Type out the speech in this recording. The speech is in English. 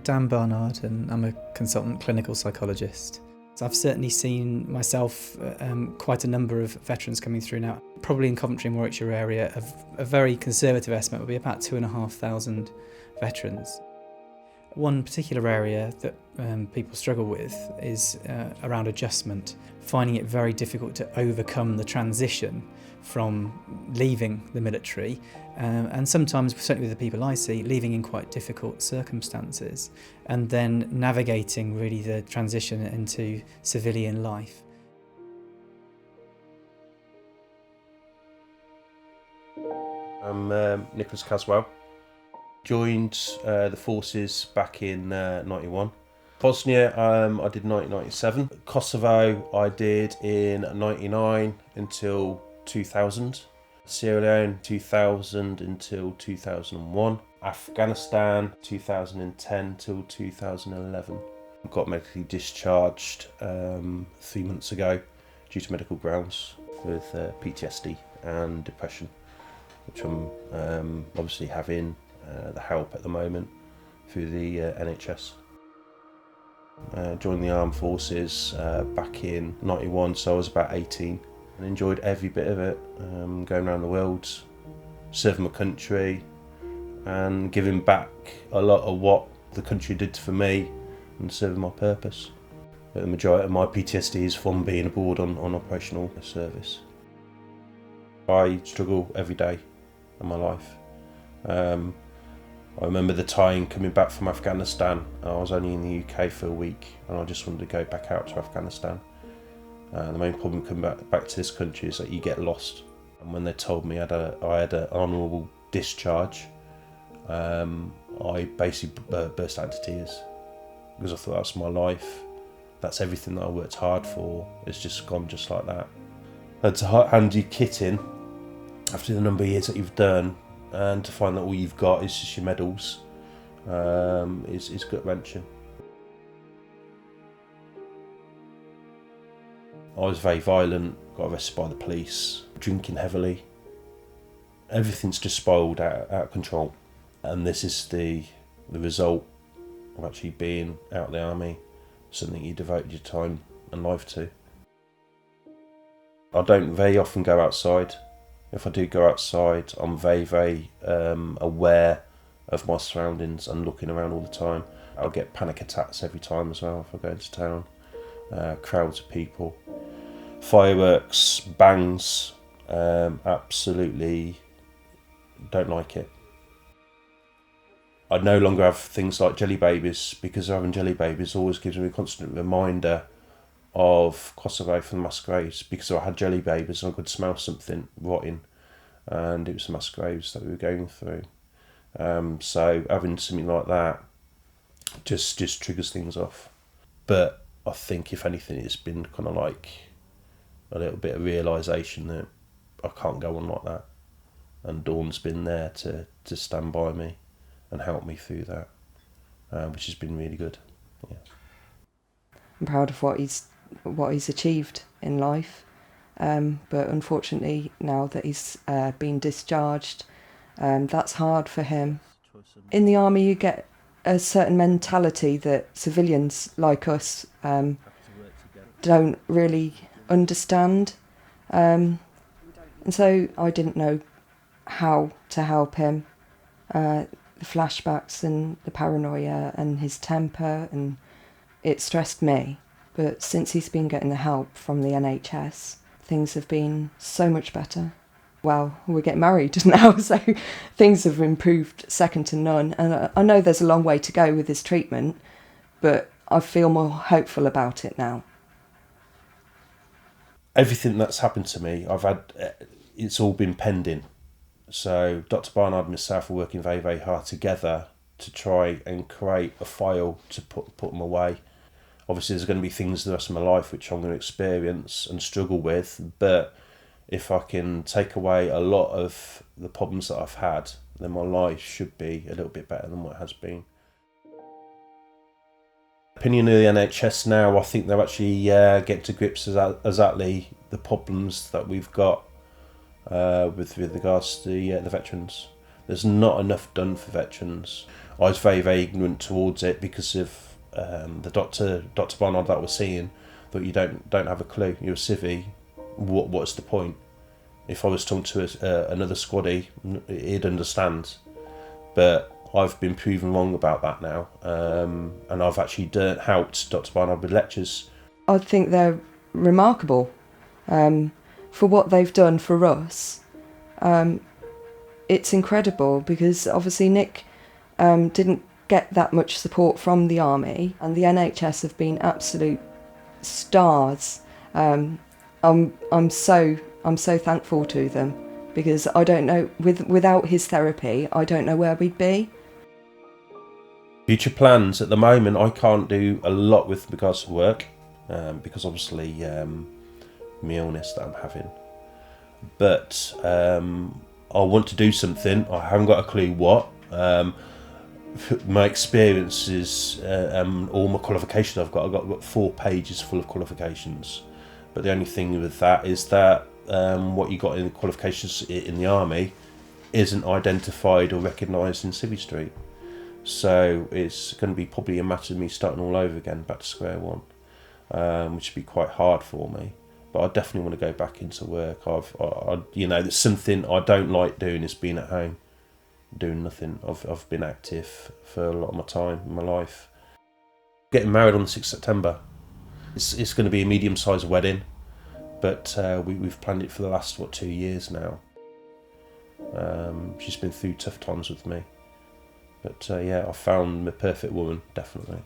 Dan Barnard, and I'm a consultant clinical psychologist. So I've certainly seen myself quite a number of veterans coming through now. Probably in Coventry and Warwickshire area, a very conservative estimate would be about 2,500 veterans. One particular area that people struggle with is around adjustment, finding it very difficult to overcome the transition from leaving the military and sometimes, certainly with the people I see, leaving in quite difficult circumstances and then navigating really the transition into civilian life. I'm Nicholas Caswell. Joined the forces back in 91. Bosnia I did 1997. Kosovo I did in 99 until 2000. Sierra Leone 2000 until 2001. Afghanistan 2010 till 2011. Got medically discharged 3 months ago due to medical grounds with PTSD and depression, which I'm obviously having the help at the moment through the NHS. Joined the armed forces back in 91, so I was about 18 and enjoyed every bit of it, going around the world, serving my country and giving back a lot of what the country did for me and serving my purpose. But the majority of my PTSD is from being abroad on operational service. I struggle every day of my life. I remember the time coming back from Afghanistan. I was only in the UK for a week and I just wanted to go back out to Afghanistan. The main problem coming back to this country is that you get lost. And when they told me I had an honourable discharge, I basically burst out into tears because I thought that's my life. That's everything that I worked hard for. It's just gone just like that. And to hand your kit in after the number of years that you've done, and to find that all you've got is just your medals, is gut-wrenching. I was very violent, got arrested by the police, drinking heavily. Everything's just spiralled out of control. And this is the result of actually being out of the army, something you devoted your time and life to. I don't very often go outside. If I do go outside, I'm very, very aware of my surroundings and looking around all the time. I'll get panic attacks every time as well if I go into town. Crowds of people. Fireworks, bangs, absolutely don't like it. I no longer have things like jelly babies because having jelly babies always gives me a constant reminder of Kosovo from the masquerades, because I had jelly babies and I could smell something rotting, and it was the masquerades that we were going through. So having something like that just triggers things off. But I think if anything, it's been kind of like a little bit of realisation that I can't go on like that, and Dawn's been there to stand by me and help me through that, which has been really good. Yeah. I'm proud of what he's achieved in life, but unfortunately now that he's been discharged, that's hard for him. In the army you get a certain mentality that civilians like us don't really understand, and so I didn't know how to help him. The flashbacks and the paranoia and his temper, and it stressed me. But since he's been getting the help from the NHS, things have been so much better. Well, we're getting married now, so things have improved second to none. And I know there's a long way to go with his treatment, but I feel more hopeful about it now. Everything that's happened to me, it's all been pending. So Dr. Barnard and myself are working very, very hard together to try and create a file to put them away. Obviously, there's going to be things the rest of my life which I'm going to experience and struggle with, but if I can take away a lot of the problems that I've had, then my life should be a little bit better than what it has been. Opinion of the NHS now, I think they're actually getting to grips with exactly the problems that we've got with regards to the veterans. There's not enough done for veterans. I was very, very ignorant towards it because of the Dr. Barnard that I was seeing. That you don't have a clue. You're a civvy. What's the point? If I was talking to another squaddy, he'd understand. But I've been proven wrong about that now, and I've actually helped Dr. Barnard with lectures. I think they're remarkable for what they've done for us. It's incredible because obviously Nick didn't get that much support from the army, and the NHS have been absolute stars. I'm so thankful to them, because I don't know, without his therapy, I don't know where we'd be. Future plans at the moment, I can't do a lot with regards to work because obviously my illness that I'm having. But I want to do something. I haven't got a clue what. My experiences, all my qualifications I've got 4 pages full of qualifications. But the only thing with that is that what you got in the qualifications in the army isn't identified or recognised in Civvy Street. So it's going to be probably a matter of me starting all over again, back to square one, which would be quite hard for me. But I definitely want to go back into work. There's something I don't like doing is being at home, doing nothing. I've been active for a lot of my time in my life. Getting married on the 6th of September. It's going to be a medium-sized wedding, but we've planned it for the last 2 years now. She's been through tough times with me, but I found my perfect woman. Definitely.